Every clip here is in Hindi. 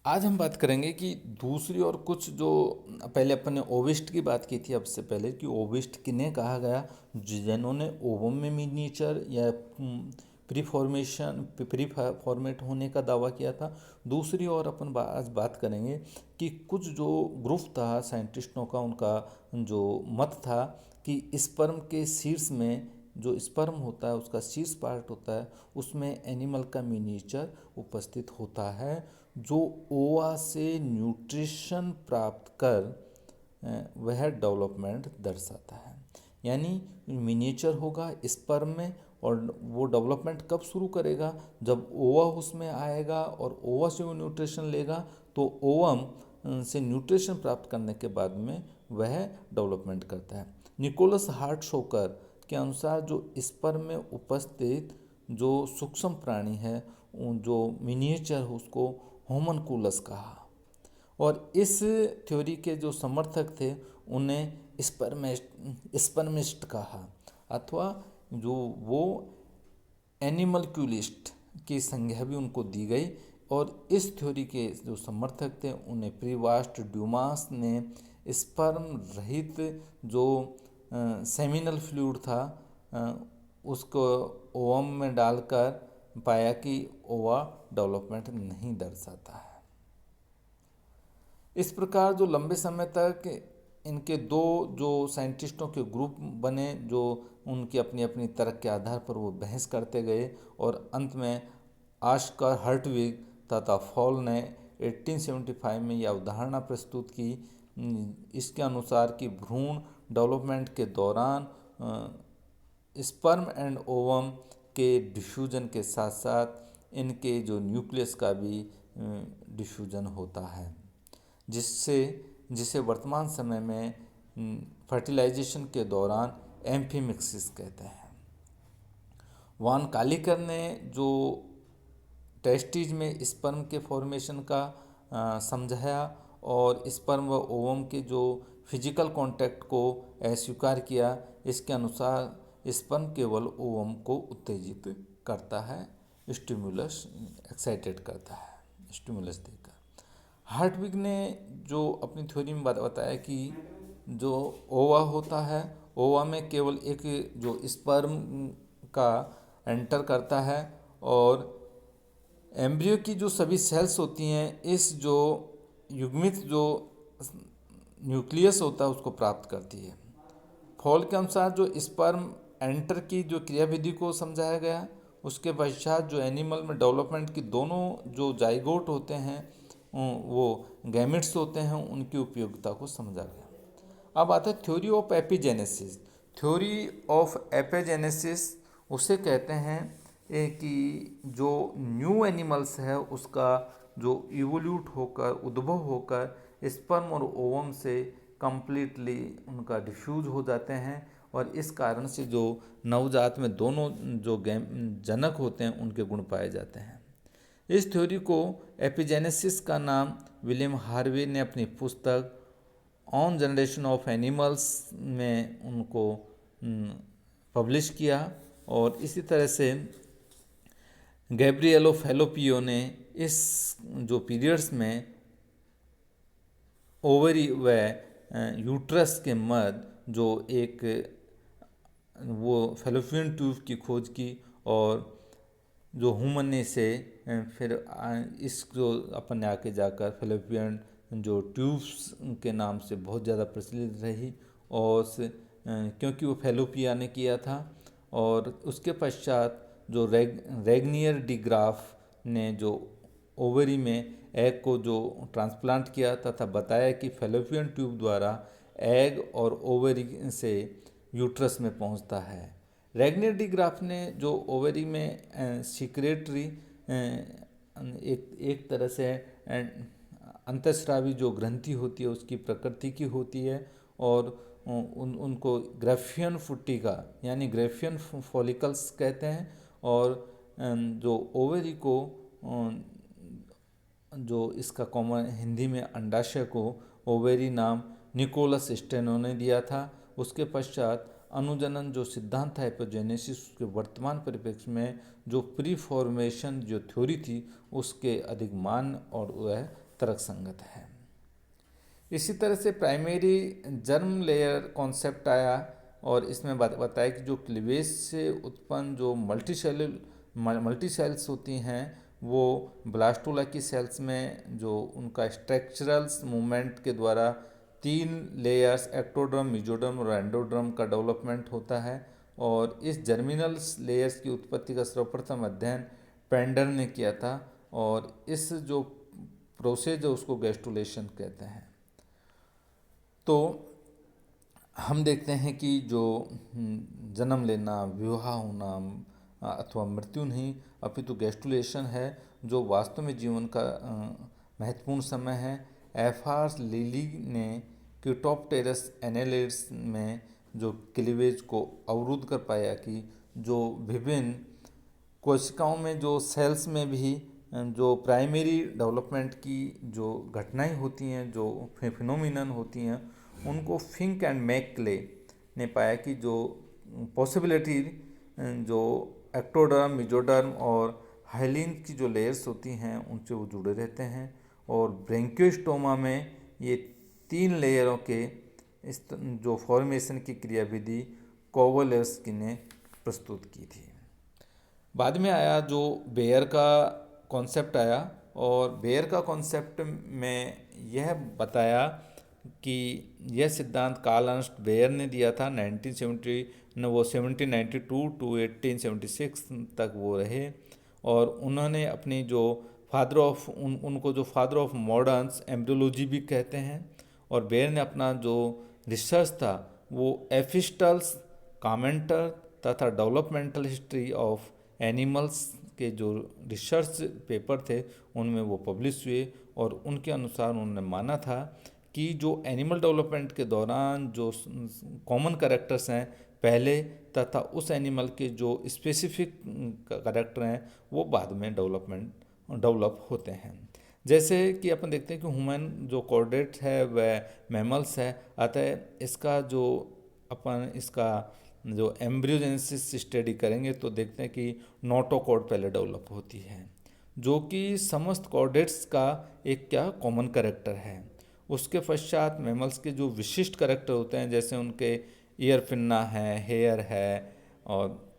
आज हम बात करेंगे कि दूसरी और कुछ जो पहले अपन ने ओविस्ट की बात की थी अब से पहले कि ओविस्ट किन्हें कहा गया, जिन्होंने ओवम में मिनिएचर या प्री फॉर्मेट होने का दावा किया था। दूसरी ओर अपन आज बात करेंगे कि कुछ जो ग्रुप था साइंटिस्टों का, उनका जो मत था कि स्पर्म के शीर्ष में जो स्पर्म होता है उसका शीर्ष पार्ट होता है, उसमें एनिमल का मिनिएचर उपस्थित होता है जो ओवा से न्यूट्रिशन प्राप्त कर वह डेवलपमेंट दर्शाता है। यानी मिनिएचर होगा स्पर्म में और वो डेवलपमेंट कब शुरू करेगा, जब ओवा उसमें आएगा और ओवा से वो न्यूट्रिशन लेगा तो ओवम से न्यूट्रिशन प्राप्त करने के बाद में वह डेवलपमेंट करता है। निकोलस हार्टशोकर के अनुसार जो स्पर्म में उपस्थित जो सूक्ष्म प्राणी है, जो मिनिएचर उसको होमनकुलस कहा, और इस थ्योरी के जो समर्थक थे उन्हें स्पर्मिस्ट कहा, अथवा जो वो एनिमलक्यूलिस्ट की संज्ञा भी उनको दी गई। और इस थ्योरी के जो समर्थक थे उन्हें प्रीवास्ट ड्यूमास ने स्पर्म रहित जो सेमिनल फ्लूइड था उसको ओवम में डालकर पाया कि ओवा डेवलपमेंट नहीं दर्शाता है। इस प्रकार जो लंबे समय तक इनके दो जो साइंटिस्टों के ग्रुप बने, जो उनकी अपनी अपनी तर्क के आधार पर वो बहस करते गए, और अंत में आस्कर हर्टविग तथा फॉल ने 1875 में यह अवधारणा प्रस्तुत की। इसके अनुसार कि भ्रूण डेवलपमेंट के दौरान स्पर्म एंड ओवम के डिफ्यूजन के साथ साथ इनके जो न्यूक्लियस का भी डिफ्यूजन होता है, जिसे वर्तमान समय में फर्टिलाइजेशन के दौरान एम्फीमिक्सिस कहते हैं। वान कालिकर ने जो टेस्टिज में स्पर्म के फॉर्मेशन का समझाया और स्पर्म व ओवम के जो फिजिकल कांटेक्ट को अस्वीकार किया। इसके अनुसार स्पर्म केवल ओवम को उत्तेजित करता है, स्टिमुलस एक्साइटेड करता है, स्टिमुलस देकर। हार्टविग ने जो अपनी थ्योरी में बताया कि जो ओवा होता है, ओवा में केवल एक जो स्पर्म का एंटर करता है और एम्ब्रियो की जो सभी सेल्स होती हैं इस जो युग्मित जो न्यूक्लियस होता है उसको प्राप्त करती है। फॉल के अनुसार जो स्पर्म एंटर की जो क्रियाविधि को समझाया गया, उसके पश्चात जो एनिमल में डेवलपमेंट की दोनों जो जाइगोट होते हैं वो गैमेट्स होते हैं, उनकी उपयोगिता को समझा गया। अब आता है थ्योरी ऑफ एपिजेनेसिस। थ्योरी ऑफ एपिजेनेसिस उसे कहते हैं कि जो न्यू एनिमल्स है उसका जो इवोल्यूट होकर उद्भव होकर स्पर्म और ओवम से कंप्लीटली उनका डिफ्यूज हो जाते हैं, और इस कारण से जो नवजात में दोनों जो जनक होते हैं उनके गुण पाए जाते हैं। इस थ्योरी को एपिजेनेसिस का नाम विलियम हार्वे ने अपनी पुस्तक ऑन जनरेशन ऑफ एनिमल्स में उनको पब्लिश किया। और इसी तरह से गैब्रिएलो फैलोपियो ने इस जो पीरियड्स में ओवरी व यूट्रस के मध्य जो एक वो फैलोपियन ट्यूब की खोज की, और जो ह्यूमन ने से फिर इस जो अपन ने आके जाकर फैलोपियन जो ट्यूब्स के नाम से बहुत ज़्यादा प्रचलित रही, और क्योंकि वो फैलोपिया ने किया था। और उसके पश्चात जो रेगनियर डी ग्राफ ने जो ओवरी में एग को जो ट्रांसप्लांट किया तथा बताया कि फैलोपियन ट्यूब द्वारा एग और ओवरी से यूट्रस में पहुंचता है। रेगनियर डी ग्राफ ने जो ओवरी में सीक्रेटरी एक तरह से अंतःस्रावी जो ग्रंथि होती है उसकी प्रकृति की होती है, और उनको ग्रेफियन फुट्टिका यानी ग्रेफियन फॉलिकल्स कहते हैं। और जो ओवरी को जो इसका कॉमन हिंदी में अंडाशय को ओवेरी नाम निकोलस स्टेनो ने दिया था। उसके पश्चात अनुजनन जो सिद्धांत है एपोजेनेसिस के वर्तमान परिप्रेक्ष्य में जो प्री फॉर्मेशन जो थ्योरी थी उसके अधिक मान और वह तर्कसंगत है। इसी तरह से प्राइमरी जर्म लेयर कॉन्सेप्ट आया और इसमें बताया कि जो क्लीवेज से उत्पन्न जो मल्टी सेल्स होती हैं वो ब्लास्टोला की सेल्स में जो उनका स्ट्रक्चरल मूवमेंट के द्वारा 3 लेयर्स एक्टोडर्म, मेसोडर्म और एंडोडर्म का डेवलपमेंट होता है। और इस जर्मिनल लेयर्स की उत्पत्ति का सर्वप्रथम अध्ययन पेंडर ने किया था और इस जो प्रोसेस है उसको गैस्ट्रुलेशन कहते हैं। तो हम देखते हैं कि जो जन्म लेना, विवाह होना अथवा मृत्यु नहीं अपितु गैस्ट्रुलेशन है जो वास्तव में जीवन का महत्वपूर्ण समय है। एफ.आर. लिली ने क्यूटोप्टेरस एनालिड्स में जो क्लीवेज को अवरुद्ध कर पाया कि जो विभिन्न कोशिकाओं में जो सेल्स में भी जो प्राइमरी डेवलपमेंट की जो घटनाएं होती हैं, जो फिनोमिनन होती हैं, उनको फिंक एंड मैकले ने पाया कि जो पॉसिबिलिटी जो एक्टोडर्म, मेसोडर्म और हाइलिन की जो लेयर्स होती हैं उनसे वो जुड़े रहते हैं। और ब्रेंकियोस्टोमा में ये 3 लेयरों के इस जो फॉर्मेशन की क्रियाविधि कोवलेस्की ने प्रस्तुत की थी। बाद में आया जो बेयर का कॉन्सेप्ट आया और बेयर का कॉन्सेप्ट में यह बताया कि यह सिद्धांत कार्ल अर्नस्ट बेयर ने दिया था 1792 टू 1876 तक वो रहे। और उन्होंने अपनी जो उनको जो फादर ऑफ मॉडर्न्स एम्ब्रियोलॉजी भी कहते हैं। और बेयर ने अपना जो रिसर्च था वो एपिस्टल्स, कमेंटर तथा डेवलपमेंटल हिस्ट्री ऑफ एनिमल्स के जो रिसर्च पेपर थे उनमें वो पब्लिश हुए। और उनके अनुसार उन्होंने माना था कि जो एनिमल डेवलपमेंट के दौरान जो कॉमन कैरेक्टर्स हैं पहले तथा उस एनिमल के जो स्पेसिफिक कैरेक्टर हैं वो बाद में डेवलप होते हैं। जैसे कि अपन देखते हैं कि ह्यूमन जो कॉर्डेट है वह मैमल्स है, अतः इसका जो अपन इसका जो एम्ब्रियोजेनेसिस स्टडी करेंगे तो देखते हैं कि नोटोकॉर्ड पहले डेवलप होती है जो कि समस्त कॉर्डेट्स का एक क्या कॉमन कैरेक्टर है। उसके पश्चात मैमल्स के जो विशिष्ट कैरेक्टर होते हैं जैसे उनके ईयर पिन्ना है, हेयर है और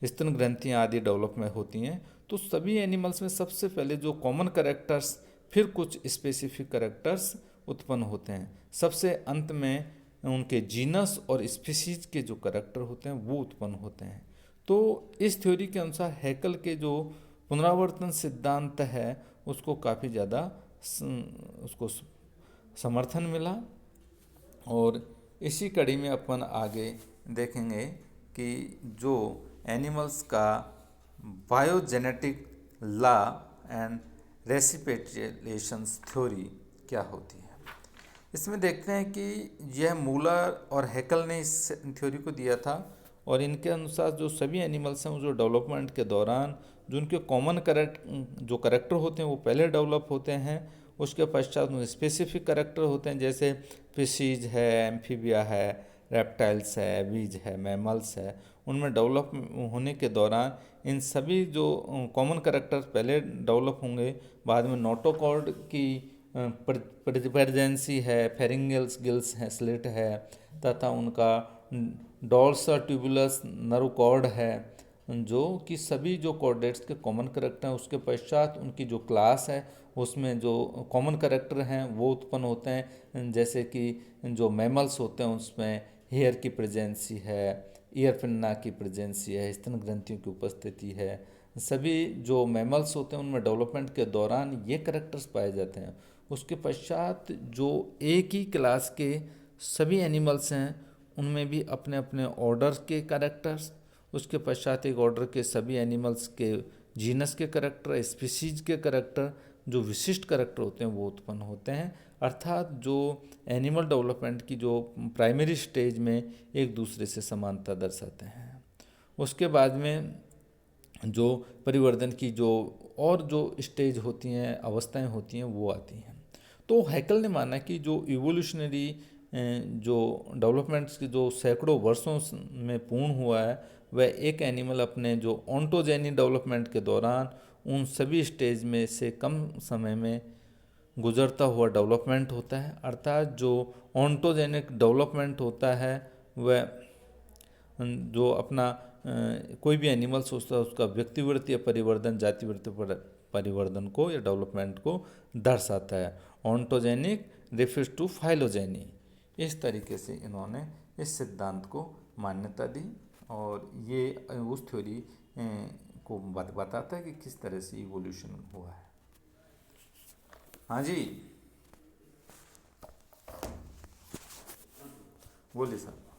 स्तन ग्रंथियाँ आदि डेवलपमेंट होती हैं। तो सभी एनिमल्स में सबसे पहले जो कॉमन कैरेक्टर्स फिर कुछ स्पेसिफिक कैरेक्टर्स उत्पन्न होते हैं। सबसे अंत में उनके जीनस और स्पीसीज के जो कैरेक्टर होते हैं वो उत्पन्न होते हैं। तो इस थ्योरी के अनुसार हैकल के जो पुनरावर्तन सिद्धांत है उसको काफ़ी ज़्यादा उसको समर्थन मिला। और इसी कड़ी में अपन आगे देखेंगे कि जो एनिमल्स का बायोजेनेटिक लॉ एंड रेसिप्रोकेशंस थ्योरी क्या होती है। इसमें देखते हैं कि यह मूलर और हैकल ने इस थ्योरी को दिया था और इनके अनुसार जो सभी एनिमल्स हैं वो जो डेवलपमेंट के दौरान जो उनके कॉमन कैरेक्टर होते हैं वो पहले डेवलप होते हैं। उसके पश्चात उनके स्पेसिफिक कैरेक्टर होते हैं जैसे फिशीज है, एम्फीबिया है, रेप्टाइल्स है, बीज है, मैमल्स है। उनमें डेवलप होने के दौरान इन सभी जो कॉमन कैरेक्टर्स पहले डेवलप होंगे, बाद में नोटोकॉर्ड की प्रेजेंसी है, फेरिंगल्स गिल्स है, स्लिट है तथा उनका डोर्सल ट्यूबुलस नर्व कॉर्ड है जो कि सभी जो कॉर्डेट्स के कॉमन कैरेक्टर हैं। उसके पश्चात उनकी जो क्लास है उसमें जो कॉमन कैरेक्टर हैं वो उत्पन्न होते हैं जैसे कि जो मैमल्स होते हैं उसमें हेयर की प्रेजेंसी है, ईयर पिन्ना की प्रेजेंसी है, स्तन ग्रंथियों की उपस्थिति है। सभी जो मैमल्स होते हैं उनमें डेवलपमेंट के दौरान ये कैरेक्टर्स पाए जाते हैं। उसके पश्चात जो एक ही क्लास के सभी एनिमल्स हैं उनमें भी अपने अपने ऑर्डर के कैरेक्टर्स, उसके पश्चात एक ऑर्डर के सभी एनिमल्स के जीनस के कैरेक्टर, स्पीसीज के कैरेक्टर, जो विशिष्ट कैरेक्टर होते हैं वो उत्पन्न होते हैं। अर्थात जो एनिमल डेवलपमेंट की जो प्राइमरी स्टेज में एक दूसरे से समानता दर्शाते हैं। उसके बाद में जो परिवर्तन की जो और जो स्टेज होती हैं, अवस्थाएं होती हैं वो आती हैं। तो हैकल ने माना कि जो इवोल्यूशनरी जो डेवलपमेंट्स की जो सैकड़ों वर्षों में पूर्ण हुआ है वह एक एनिमल अपने जो ओंटोजेनी डेवलपमेंट के दौरान उन सभी स्टेज में से कम समय में गुजरता हुआ डेवलपमेंट होता है, अर्थात जो ऑन्टोजेनिक डेवलपमेंट होता है वह जो अपना कोई भी एनिमल्स होता है उसका व्यक्तिवृत्तीय परिवर्तन जातिवृत्तीय परिवर्तन को या डेवलपमेंट को दर्शाता है। ऑन्टोजेनिक रेफर्स टू फाइलोजेनी। इस तरीके से इन्होंने इस सिद्धांत को मान्यता दी और ये उस थ्योरी को बताता है कि किस तरह से इवोल्यूशन हुआ है। हाँ जी बोलिए सर।